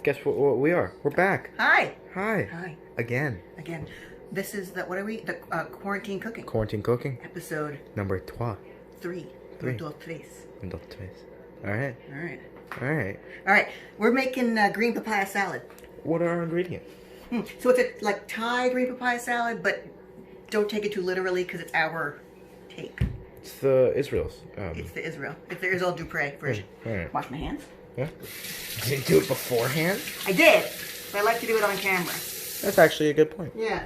guess what we are? We're back. Hi. Hi. Hi. Again. This is the, what are we? The quarantine cooking. Quarantine cooking. Episode number 12. 3. Three. Dos, tres. Alright. Alright. We're making green papaya salad. What are our ingredients? So it's like Thai green papaya salad, but don't take it too literally because it's our take. It's the Israel's. It's the Israel Dupre version. Alright. Wash my hands. Yeah. Did you do it beforehand? I did, but I like to do it on camera. That's actually a good point. Yeah.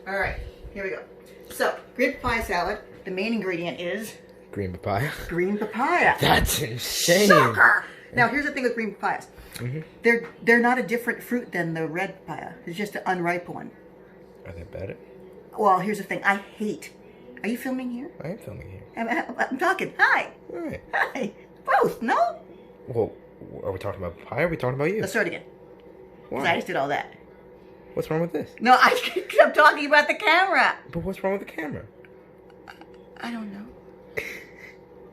Alright, here we go. So, green papaya salad, the main ingredient is... Green papaya. Green papaya. That's insane. Sucker! Now, here's the thing with green papayas. They're not a different fruit than the red papaya. It's just an unripe one. Are they better? Well, here's the thing. I hate... Are you filming here? I am filming here. I'm talking. Hi. Alright. Hi. Both, no? Well, are we talking about papaya or are we talking about you? Let's start again. Why? I just did all that. What's wrong with this? No, I'm talking about the camera. But what's wrong with the camera? I don't know.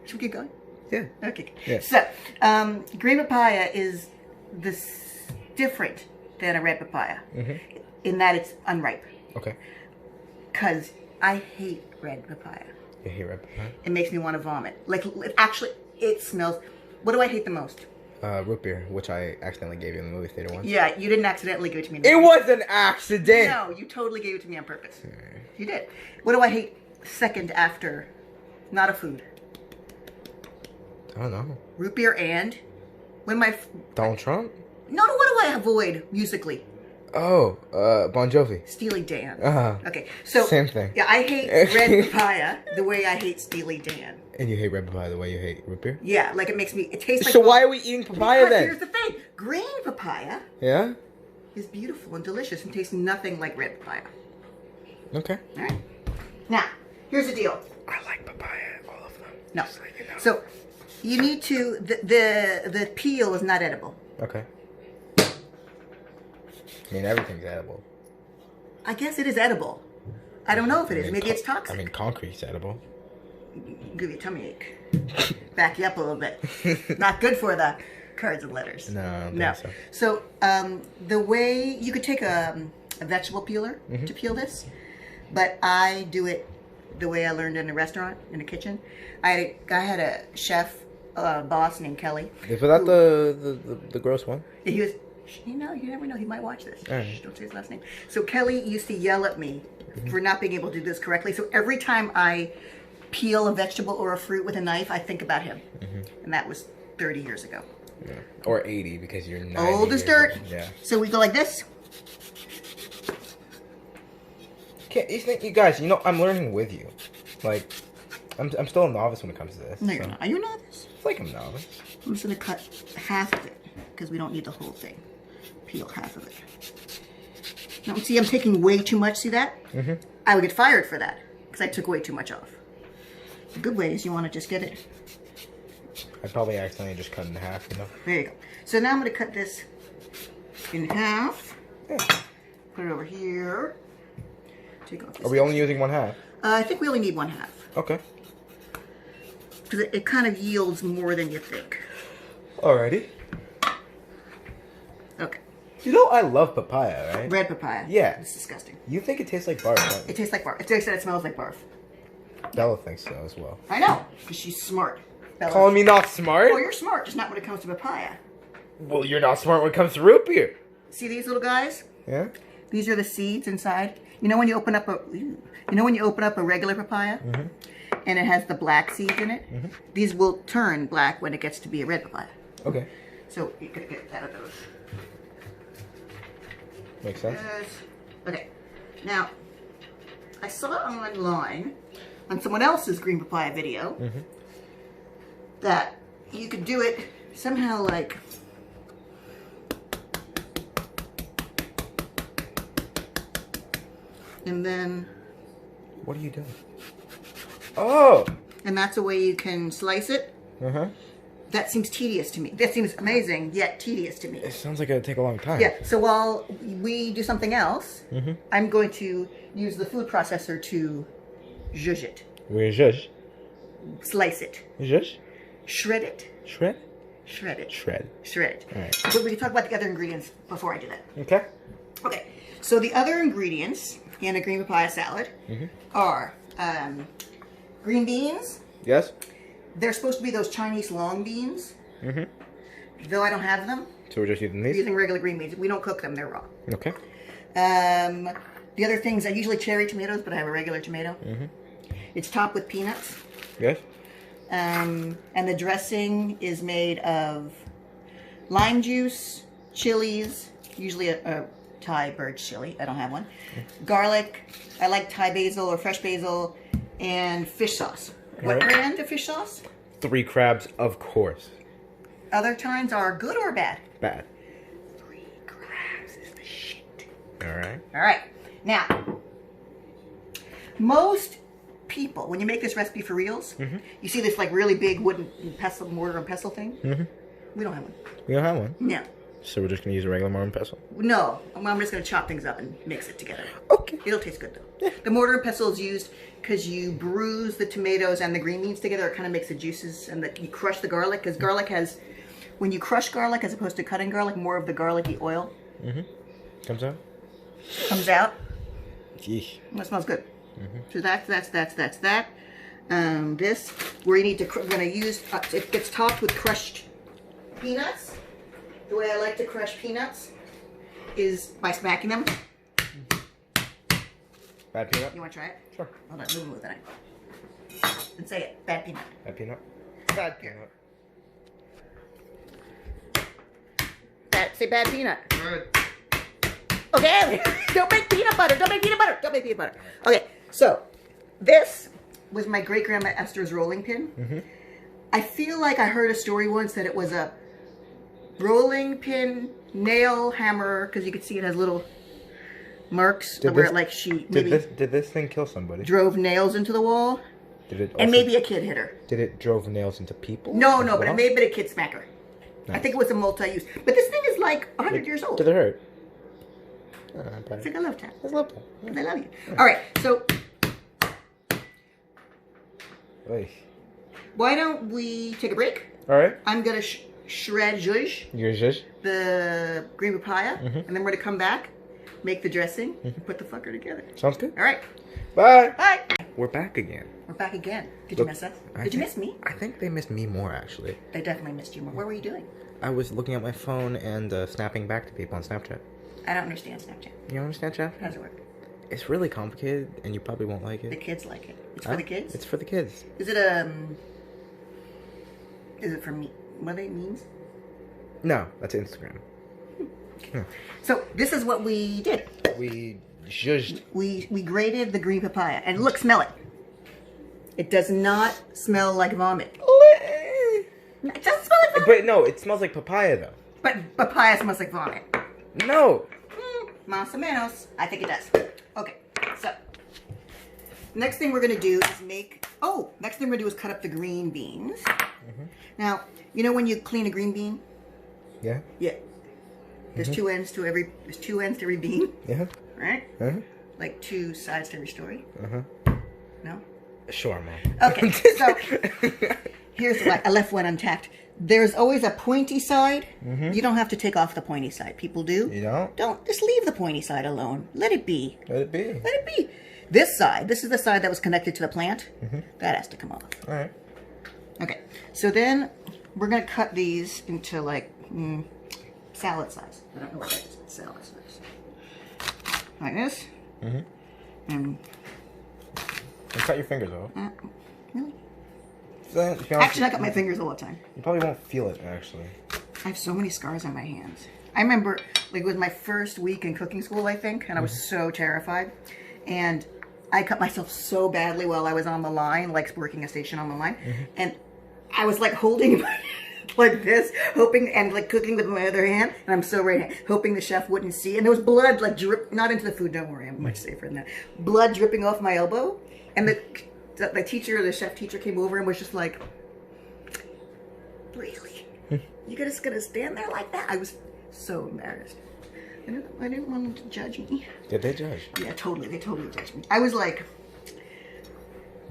Should we keep going? Yeah. Okay. Yeah. So, green papaya is different than a red papaya in that it's unripe. Okay. Because I hate red papaya. You hate red papaya? It makes me want to vomit. Like, actually, it smells... What do I hate the most? Root beer, which I accidentally gave you in the movie theater once. Yeah, you didn't accidentally give it to me. It was an accident! No, you totally gave it to me on purpose. You did. What do I hate second after? Not a food. I don't know. Root beer and... When my... Donald Trump? No, what do I avoid musically? Oh, Bon Jovi. Steely Dan. Okay, so... Same thing. Yeah, I hate red papaya the way I hate Steely Dan. And you hate red papaya the way you hate root beer? Yeah, like it makes me... It tastes like... So why are we eating papaya because then? here's the thing. Green papaya Yeah? is beautiful and delicious and tastes nothing like red papaya. Okay. All right? Now, here's the deal. I like papaya, all of them. No. Just like, you know. So, you need to... The peel is not edible. Okay. I mean, everything's edible. I guess it is edible. I don't know if it is. Maybe it's toxic. I mean, concrete's edible. Give you a tummy ache. Back you up a little bit. Not good for the cards and letters. No, I don't think so. So, the way... You could take a vegetable peeler to peel this, but I do it the way I learned in a restaurant, in a kitchen. I had a chef boss named Kelly. Was that the gross one? He was... You know, you never know. He might watch this. Right. Shh, don't say his last name. So Kelly used to yell at me for not being able to do this correctly. So every time I peel a vegetable or a fruit with a knife, I think about him. And that was 30 years ago. Yeah. Or 80 because you're 90 Old as years dirt. old. Yeah. So we go like this. You guys, you know, I'm learning with you. Like, I'm still a novice when it comes to this. No, you're not. Are you a novice? It's like I'm a novice. I'm just going to cut half of it because we don't need the whole thing. Peel half of it. Now, see, I'm taking way too much. See that? I would get fired for that because I took way too much off. The good way is you want to just get it. I probably accidentally just cut in half, you know? There you go. So now I'm going to cut this in half. Yeah. Put it over here. Take off this. Are we only using one half? I think we only need one half. Okay. Because it kind of yields more than you think. Alrighty. Okay. You know I love papaya, right? Red papaya. Yeah. It's disgusting. You think it tastes like barf, don't you? It tastes like barf. It smells like barf. Bella thinks so as well. I know. Because she's smart. Bella. Calling me not smart? Oh, you're smart. Just not when it comes to papaya. Well, you're not smart when it comes to root beer. See these little guys? Yeah? These are the seeds inside. You know when you open up a regular papaya? And it has the black seeds in it? These will turn black when it gets to be a red papaya. Okay. So you're going to get out of those. Makes sense. Okay. Now, I saw online on someone else's green papaya video that you could do it somehow like and then What are you doing? Oh! And that's a way you can slice it. That seems tedious to me. That seems amazing, yet tedious to me. It sounds like it'll take a long time. Yeah, so while we do something else, I'm going to use the food processor to zhuzh it. Zhuzh? Slice it. Zhuzh? Shred it. Shred? Shredded. Shred. Shredded. All right. But we can talk about the other ingredients before I do that. Okay. Okay. So the other ingredients in a green papaya salad are green beans. Yes. They're supposed to be those Chinese long beans. Though I don't have them. So we're just using these? We're using regular green beans. We don't cook them. They're raw. Okay. The other things, I usually cherry tomatoes, but I have a regular tomato. It's topped with peanuts. Yes. And the dressing is made of lime juice, chilies, usually a Thai bird chili. I don't have one. Garlic. I like Thai basil or fresh basil, and fish sauce. What brand of fish sauce? 3 crabs, of course. Other times are good or bad? Bad. 3 crabs is the shit. All right. All right. Now, most people, when you make this recipe for reals, you see this like really big wooden pestle, mortar and pestle thing. We don't have one. We don't have one? No. So we're just going to use a regular mortar and pestle? No. I'm just going to chop things up and mix it together. Okay. It'll taste good though. Yeah. The mortar and pestle is used because you bruise the tomatoes and the green beans together. It kind of makes the juices, and you crush the garlic, because garlic has, when you crush garlic as opposed to cutting garlic, more of the garlicky oil Comes out? comes out. Yeesh. That smells good. So that's that. This, where you need to, we're going to use, it gets topped with crushed peanuts. The way I like to crush peanuts is by smacking them. Bad peanut? You want to try it? Sure. Hold on, move with it. And say it. Bad peanut. Bad peanut? Bad peanut. Say bad peanut. Good. Okay, don't make peanut butter. Don't make peanut butter. Don't make peanut butter. Okay, so this was my great grandma Esther's rolling pin. I feel like I heard a story once that it was a rolling pin nail hammer, because you could see it has little marks where it, like, she maybe did this thing kill somebody? drove nails into the wall. Did it? And maybe a kid hit her. Did it drove nails into people? No, but it may have been a kid smacker. Nice. I think it was a multi-use. But this thing is like 100 years old. Did it hurt? It's like a love tap. It's love tap. Because I love you. All right, so Oy. why don't we take a break? All right. I'm going to shred zhuzh, Yours. the green papaya, and then we're going to come back, make the dressing, and put the fucker together. Sounds good. All right. Bye. Bye. We're back again. We're back again. Did you miss us? Did you miss me? I think they missed me more, actually. They definitely missed you more. What were you doing? I was looking at my phone and snapping back to people on Snapchat. I don't understand Snapchat. You don't understand Snapchat? How does it work? It's really complicated, and you probably won't like The it. kids like it. It's for the kids? It's for the kids. Is it for me? What are they memes? No, that's Instagram. So this is what we did. We zhuzhed. We grated the green papaya, and look, smell it. It does not smell like vomit. It doesn't smell like vomit. But no, it smells like papaya, though. But papaya smells like vomit. No. Más o menos. I think it does. Okay, so next thing we're gonna do is next thing we're gonna do is cut up the green beans. Now, you know when you clean a green bean? Yeah. Yeah. There's two ends to every bean. Yeah. Right? Like 2 sides to every story. No? Sure, Mom. Okay, so here's why I left one untacked. There's always a pointy side. You don't have to take off the pointy side. People do. You don't? Don't. Just leave the pointy side alone. Let it be. Let it be. Let it be. This side, this is the side that was connected to the plant. That has to come off. All right. Okay, so then we're going to cut these into like salad size. I don't know what that is. Salad size. Like this. And cut your fingers off. really? Actually, I cut my fingers all the time. You probably won't feel it, actually. I have so many scars on my hands. I remember, like, it was my first week in cooking school, I think, and I was so terrified. And I cut myself so badly while I was on the line, like working a station on the line. And I was, like, holding my like this, hoping, and, like, cooking with my other hand. And I'm so ready, hoping the chef wouldn't see. And there was blood, like, not into the food, don't worry, I'm much safer than that. Blood dripping off my elbow. And the teacher, the chef teacher came over and was just like, really? You just gonna stand there like that? I was so embarrassed. I didn't want them to judge me. Did they judge? Yeah, totally. They totally judged me. I was like,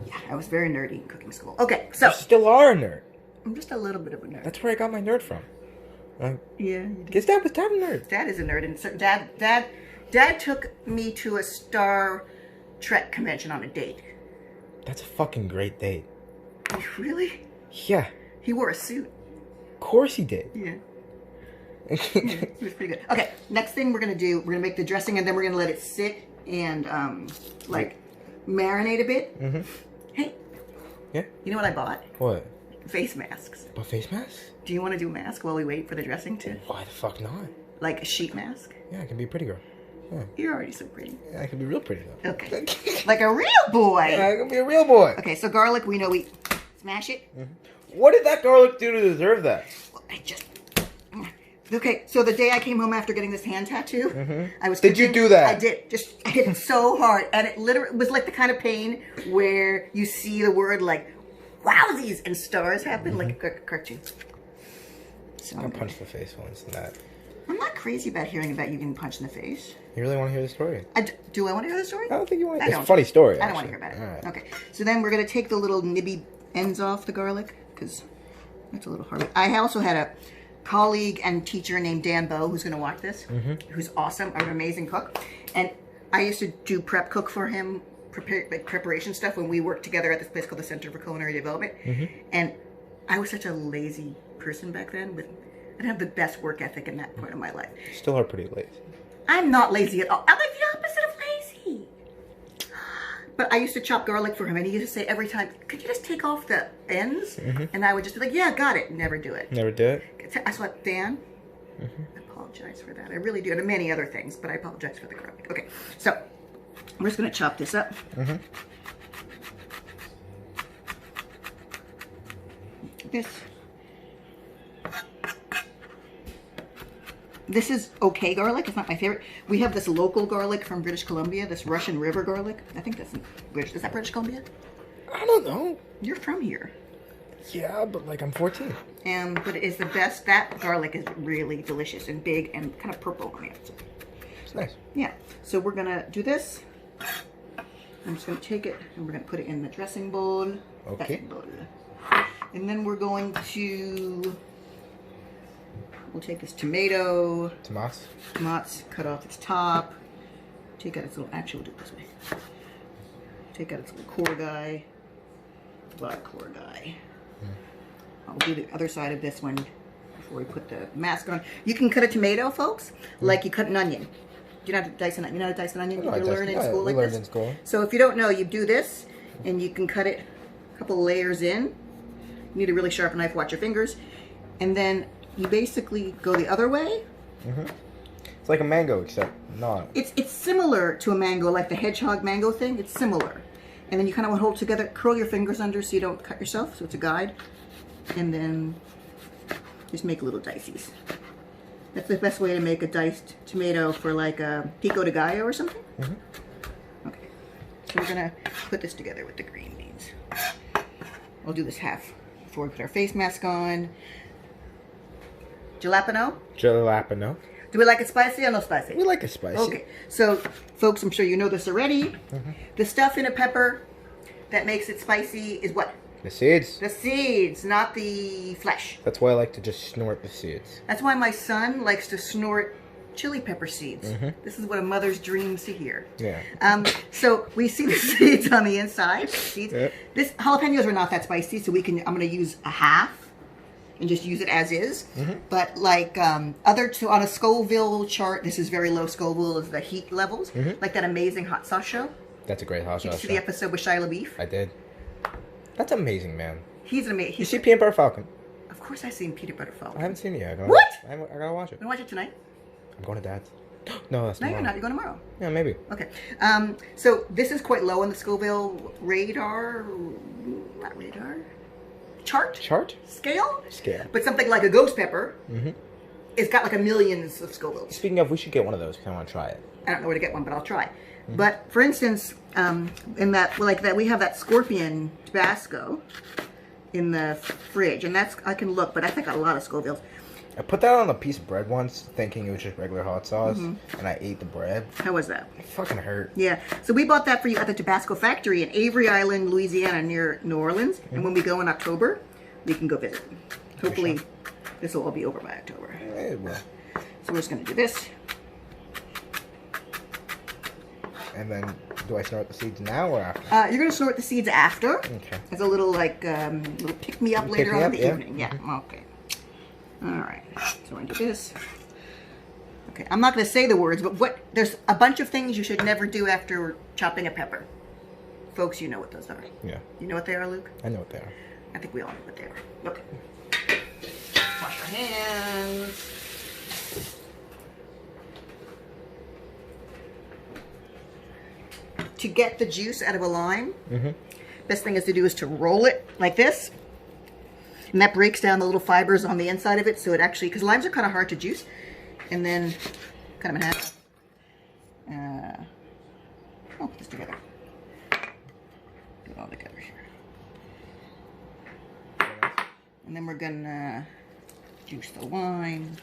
yeah, I was very nerdy in cooking school. Okay, so. You still are a nerd. I'm just a little bit of a nerd. That's where I got my nerd from. Yeah. His dad was a nerd. Dad is a nerd, and so Dad took me to a Star Trek convention on a date. That's a fucking great date. Really? Yeah. He wore a suit. Of course he did. Yeah. It was pretty good. Okay, next thing we're gonna do, we're gonna make the dressing, and then we're gonna let it sit and like marinate a bit. Mm-hmm. Hey. Yeah. You know what I bought? What? Face masks. A face mask? Do you want to do a mask while we wait for the dressing to? Why the fuck not? Like a sheet mask? Yeah, I can be a pretty girl. Yeah. You're already so pretty. Yeah, I can be real pretty though. Okay. Like a real boy. Yeah, I can be a real boy. Okay, so garlic, we know we smash it. Mm-hmm. What did that garlic do to deserve that? I just. Okay, so the day I came home after getting this hand tattoo, I was. Did you do that? I did. I hit it so hard, and it literally was like the kind of pain where you see the word like "wowsies" and stars happen, like a cartoon. So I punched the face once and that. I'm not crazy about hearing about you getting punched in the face. You really want to hear the story? Do I want to hear the story? I don't think you want to. It's a funny story. I don't want to hear about it. All right. Okay, so then we're gonna take the little nibby ends off the garlic because that's a little hard. I also had a colleague and teacher named Dan Bow who's going to watch this, who's awesome, an amazing cook, and I used to do prep cook for him, preparation stuff when we worked together at this place called the Center for Culinary Development, and I was such a lazy person back then. I didn't have the best work ethic in that point of my life. Still are pretty lazy. I'm not lazy at all. I'm like the opposite of lazy. But I used to chop garlic for him, and he used to say every time, "Could you just take off the ends?" And I would just be like, "Yeah, got it." Never do it. Never do it? I was like, Dan, I apologize for that. I really do. And many other things, but I apologize for the garlic. Okay, so we're just going to chop this up. This is okay garlic. It's not my favorite. We have this local garlic from British Columbia, this Russian River garlic. I think that's British. Is that British Columbia? I don't know. You're from here. Yeah, but like I'm 14. But it is the best. That garlic is really delicious and big and kind of purple on the outside. It's nice. Yeah. So we're gonna do this. I'm just gonna take it and we're gonna put it in the dressing bowl. Okay. Dressing bowl. And then we're going to. We'll take this tomato. Tomatoes. Cut off its top. Take out its little. Actually, we'll do it this way. Take out its little core guy. Black core guy. I'll do the other side of this one before we put the mask on. You can cut a tomato, folks, like you cut an onion. Do you know how to dice an onion? You know how to dice an onion? You learn in school like this? In school. So if you don't know, you do this, and you can cut it a couple layers in. You need a really sharp knife. Watch your fingers. And then you basically go the other way. It's like a mango, except not. It's similar to a mango, like the hedgehog mango thing. It's similar. And then you kind of want to hold it together, curl your fingers under so you don't cut yourself, so it's a guide. And then just make little dices. That's the best way to make a diced tomato for like a pico de gallo or something. Okay, so we're gonna put this together with the green beans. We'll do this half before we put our face mask on. Jalapeno? Jalapeno. Do we like it spicy or no spicy? We like it spicy. Okay, so folks, I'm sure you know this already. The stuff in a pepper that makes it spicy is what? The seeds. The seeds, not the flesh. That's why I like to just snort the seeds. That's why my son likes to snort chili pepper seeds. This is what a mother's dreams to hear. Yeah. So we see the seeds on the inside. Seeds. Yep. This jalapenos are not that spicy, so I'm going to use a half and just use it as is. But like on a Scoville chart, this is very low Scoville is the heat levels. Like that amazing hot sauce show. That's a great hot sauce show. Did you see the episode with Shia LaBeouf? I did. That's amazing, man. He's an amazing. You see Peanut Butter Falcon? Of course I've seen Peanut Butter Falcon. I haven't seen it yet. What? I gotta watch it. You want to watch it tonight? I'm going to Dad's. No, that's No, tomorrow. you're not. You're going tomorrow. Yeah, maybe. Okay. So this is quite low on the Scoville radar. Not radar. Chart? Scale? But something like a ghost pepper. It's got like a millions of Scovilles. Speaking of, we should get one of those because I want to try it. I don't know where to get one, but I'll try. But for instance, in that we have that Scorpion Tabasco in the fridge, and I can look, but I think I got a lot of Scovilles. I put that on a piece of bread once, thinking it was just regular hot sauce, and I ate the bread. How was that? It fucking hurt. Yeah. So we bought that for you at the Tabasco factory in Avery Island, Louisiana, near New Orleans. And when we go in October, you can go visit. Hopefully, this will all be over by October. It will. So we're just gonna do this. And then, do I snort the seeds now or after? You're gonna snort the seeds after. Okay. As a little like little pick me up later on in the evening. Yeah. Okay. All right. So we're gonna do this. Okay. I'm not gonna say the words, but there's a bunch of things you should never do after chopping a pepper. Folks, you know what those are. Yeah. You know what they are, Luke? I know what they are. I think we all know what they are. Okay. Wash your hands. To get the juice out of a lime, best thing is to do is to roll it like this. And that breaks down the little fibers on the inside of it, so it actually, because limes are kind of hard to juice. And then cut them in half. Put this together. Put it all together here. And then we're gonna juice the lime.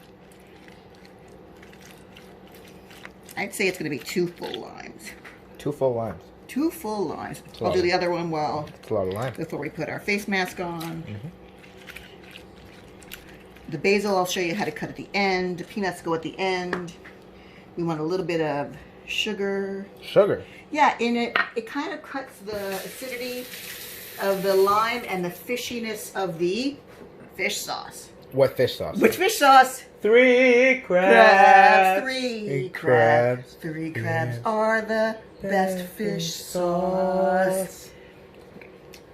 I'd say it's gonna be 2 full limes. 2 full limes. 2 full limes. I'll do the other one It's a lot of lime. before we put our face mask on. The basil, I'll show you how to cut at the end. The peanuts go at the end. We want a little bit of sugar. Sugar? Yeah, it kind of cuts the acidity of the lime and the fishiness of the fish sauce. What fish sauce? Which fish sauce? 3 crabs. 3 crabs. 3 crabs are the best fish sauce.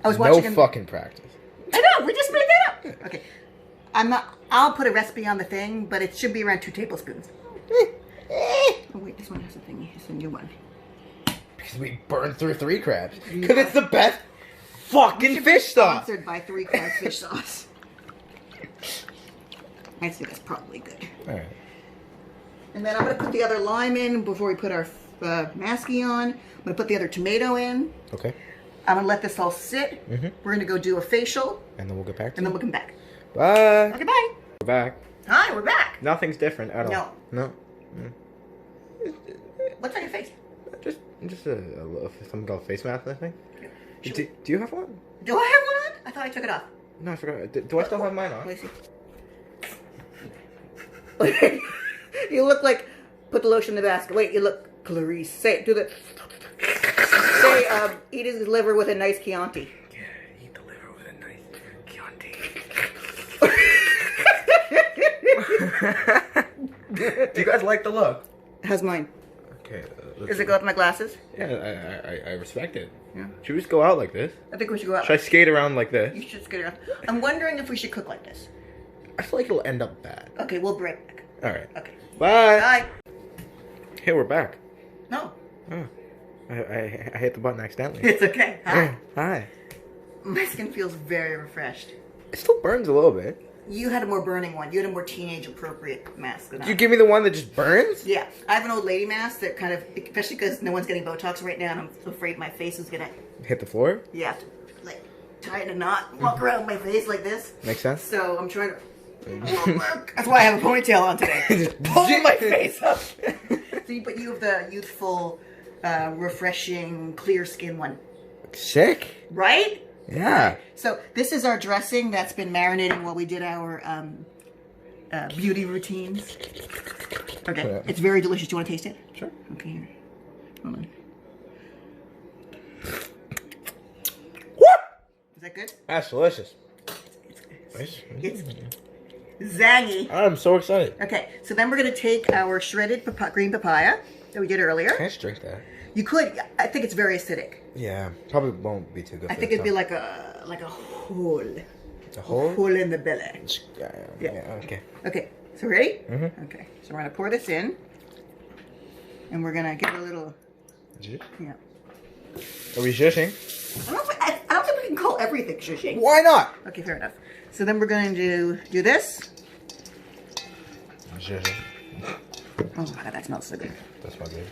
I was watching No fucking practice. I know, we just made that up. Okay. I'll put a recipe on the thing, but it should be around 2 tablespoons. Oh wait, this one has a thingy. It's a new one. Because we burned through 3 crabs. Because it's the best fucking fish sauce. Sponsored by 3 crabs fish sauce. I think that's probably good. Alright. And then I'm going to put the other lime in before we put our masky on. I'm going to put the other tomato in. Okay. I'm going to let this all sit. We're going to go do a facial. And then we'll get back to And then we'll come back. Bye. Okay, bye. We're back. Hi, we're back. Nothing's different at all. No. No. What's on your face? Just something called face mask, I think. Do you have one? Do I have one on? I thought I took it off. No, I forgot. Do I still have mine on? Let me see. You look like, put the lotion in the basket. Wait, you look, Clarice. Say it, do the, say, eat his liver with a nice Chianti. Yeah, eat the liver with a nice Chianti. Do you guys like the look? How's mine? Okay. Does it go with my glasses? Yeah, I respect it. Yeah. Should we just go out like this? I think we should go out. Should I skate around like this? You should get around. I'm wondering if we should cook like this. I feel like it'll end up bad. Okay, we'll break back. Alright. Okay. Bye. Bye. Hey, we're back. No. Oh. I hit the button accidentally. It's okay. Hi. Hi. My skin feels very refreshed. It still burns a little bit. You had a more burning one. You had a more teenage appropriate mask than I. Did you give me the one that just burns? Yeah. I have an old lady mask that kind of, especially because no one's getting Botox right now and I'm afraid my face is going to... Hit the floor? Yeah. Like, tie it in a knot and walk around my face like this. Makes sense? So I'm trying to... That's why I have a ponytail on today. Just pulling my face up. But you have the youthful, refreshing, clear skin one. Sick. Right? Yeah. So this is our dressing that's been marinating while we did our beauty routines. Okay. Yeah. It's very delicious. Do you want to taste it? Sure. Okay, here. Hold on. Woo! Is that good? That's delicious. It's zangy. I'm so excited. Okay, so then we're going to take our shredded green papaya that we did earlier. Can I just drink that? You could. I think it's very acidic. Yeah, probably won't be too good. I think it'd be like a hole. A hole? A hole in the belly. Yeah. Okay. Okay, so ready? Mm-hmm. Okay, so we're going to pour this in. And we're going to give it a little... Juice? Yeah. Are we shushing? I don't think we can call everything shushing. Why not? Okay, fair enough. So then we're going to do this. Shushing. Oh my god, that smells so good. That's my good.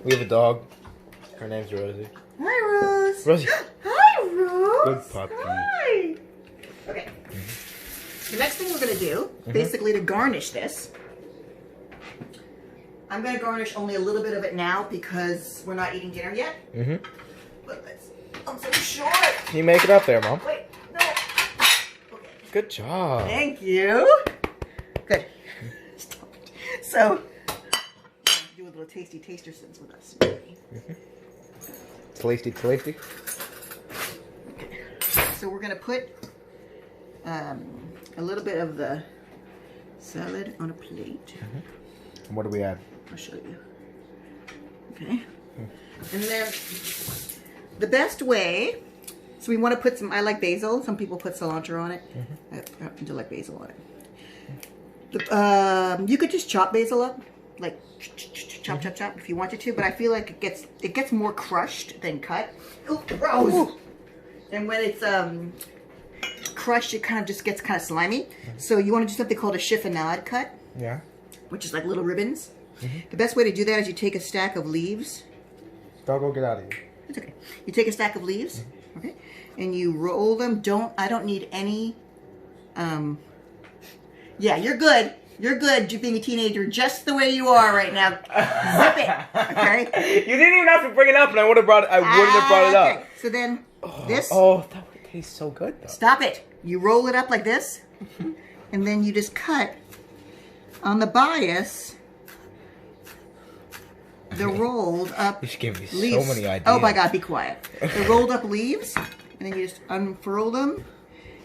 We have a dog. Her name's Rosie. Hi, Rose. Rosie. Hi, Rose. Good puppy. Hi. Okay. The next thing we're going to do, basically to garnish this, I'm going to garnish only a little bit of it now because we're not eating dinner yet. But I'm so short. Can you make it up there, Mom? Wait, no. Okay. Good job. Thank you. Good. So, do a little tasty taster sense with us. Tasty, tasty. Okay. So we're gonna put a little bit of the salad on a plate. And what do we add? I'll show you. Okay. And then the best way, so we want to put some, I like basil. Some people put cilantro on it. I happen to like basil on it. You could just chop basil up, like chop, chop, chop if you wanted to, but I feel like it gets more crushed than cut. Oh, gross! Ooh. And when it's crushed, it kind of just gets kind of slimy. So you want to do something called a chiffonade cut. Yeah. Which is like little ribbons. The best way to do that is you take a stack of leaves. Doggo, get out of here. It's okay. You take a stack of leaves, okay, and you roll them. I don't need any. Yeah, you're good. You're good. You being a teenager, just the way you are right now. Zip it, okay? You didn't even have to bring it up, and I would have brought it. I wouldn't have brought it up. So then, this. Oh, that would taste so good, though. Stop it. You roll it up like this, and then you just cut on the bias. The rolled up You just gave me leaves. so many ideas. Oh my God, be quiet. The rolled up leaves, and then you just unfurl them,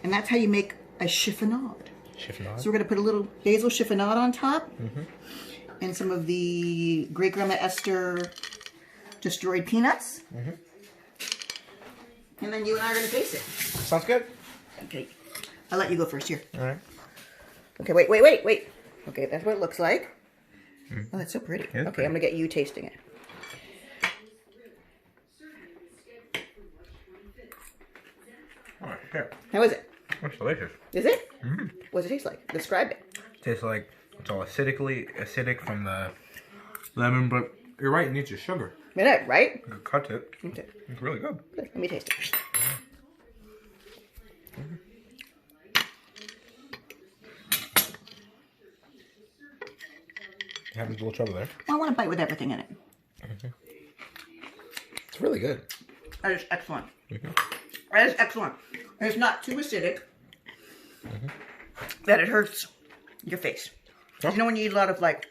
and that's how you make a chiffonade. Chiffonade? So we're going to put a little basil chiffonade on top, and some of the great grandma Esther destroyed peanuts. And then you and I are going to taste it. Sounds good. Okay, I'll let you go first here. All right. Okay, wait. Okay, that's what it looks like. Oh, that's so pretty. Yeah, Okay, I'm going to get you tasting it. Oh, shit. How is it? It's delicious. Is it? What does it taste like? Describe it. Tastes like it's all acidic from the lemon, but you're right, it needs your sugar. Minute, right? You cut it. Okay. It's really good. Good. Let me taste it. You're having a little trouble there. Well, I want to bite with everything in it. It's really good. That is excellent. That is excellent. It's not too acidic that it hurts your face. Oh. You know when you eat a lot of like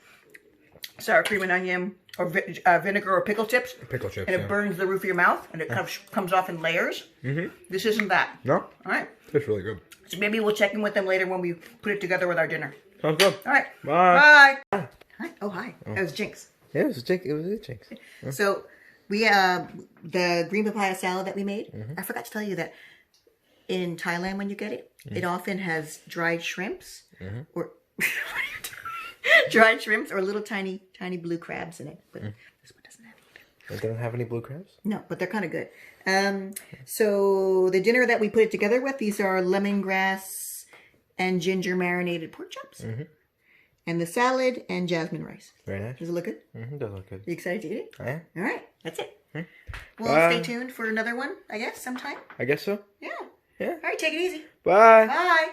sour cream and onion or vinegar or pickle chips? Pickle chips, and it yeah. burns the roof of your mouth and it comes off in layers? This isn't that. No? All right. It's really good. So maybe we'll check in with them later when we put it together with our dinner. Sounds good. All right. Bye. Bye. Hi. Oh, hi. That was Jinx. Yeah, it was a Jinx. So we the green papaya salad that we made. I forgot to tell you that in Thailand when you get it, it often has dried shrimps or dried shrimps or little tiny blue crabs in it. But this one doesn't have any. It doesn't have any blue crabs? No, but they're kind of good. So the dinner that we put it together with, these are lemongrass and ginger marinated pork chops. And the salad and jasmine rice. Very nice. Does it look good? It does look good. You excited to eat it? I am. All right, that's it. Bye. Stay tuned for another one, I guess, sometime. I guess so. Yeah. Yeah. All right, take it easy. Bye. Bye.